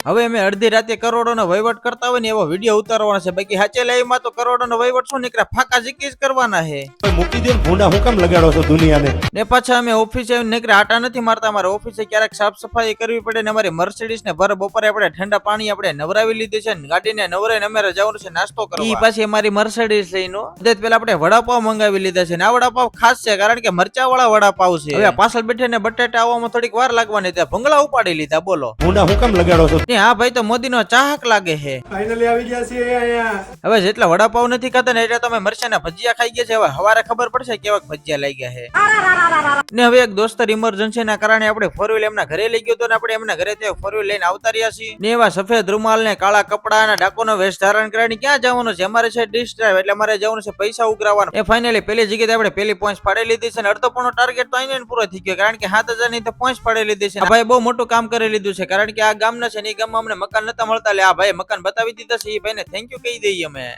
હવે અમે અડધી રાતે કરોડોનો વહીવટ કરતા હોય ને એવો વિડીયો ઉતારવાનો છે. બાકી હાચે લાઈવમાં તો કરોડોનો વહીવટ શું નીકળે, ફાકા ઝીકી જ કરવાના છે. મૂકી દે ભૂંડા, હું કામ લગાડો છો દુનિયાને? ને પાછા અમે ઓફિસે નીકળે આટા નથી મારતા. અમારે ઓફિસે ક્યારેક સાફ સફાઈ કરવી પડે ને અમારી મર્સિડીઝ ને ભર બપોરે આપણે ઠંડા પાણી આપણે નવરાવી લીધી છે ને ગાડીને નવરાઈને અમારે જવાનું છે નાસ્તો કરવા. ઈ પાછી અમારી મર્સિડીઝ લઈને પેલા આપણે વડાપાવ મંગાવી લીધા છે ને આ વડાપાવ ખાસ છે કારણ કે મરચા વાળા વડાપાવ છે. હવે પાછળ બેઠીને બટેટા આવવામાં થોડીક વાર લાગવાની, ત્યાં ભૂંગળા ઉપાડી લીધા. બોલો ભૂંડા, હું કામ લગાડો છો? હા ભાઈ, તો મોદી નો ચાહક લાગે છે. ફાઇનલી આવી ગયા છે અહીંયા. હવે જેટલા વડાપાવ નથી ખાતા ને એટલે તમે મરચાના ભજીયા ખાઈ ગયા છે. હવે હવારે ખબર પડશે કેવા ભજીયા લાગ્યા છે. ને હવે એક દોસ્તર ઇમરજન્સી ના કારણે આપણે ફોર વ્હીલ એમના ઘરે લઈ ગયો તો ને આપણે એમના ઘરે ફોર વ્હીલ લઈને આવતા રહ્યા છીએ. ને એવા સફેદ રૂમાલ ને કાળા કપડા અને ડાકોનો વેશ ધારણ કરીને ક્યાં જવાનું છે? અમારે છે ડિશ ડ્રાઈવ, એટલે અમારે જવાનું છે પૈસા ઉઘરાવવાનું. એ ફાઇનલી પેલી જગ્યાએ આપણે પેલી પોઈન્ટ પાડી લીધી છે ને અડધો પોણો ટાર્ગેટ તો અહીંયા પૂરો થઈ ગયો કારણ કે 7000 ની તો પોઈન્ટ પાડી લીધી છે. ભાઈ બહુ મોટું કામ કરી લીધું છે કારણ કે આ ગામના છે ને એ ગામમાં અમને મકાન નતા મળતા. એટલે આ ભાઈ મકાન બતાવી દીધા છે. એ ભાઈને થેન્ક યુ કહી દઈએ અમે.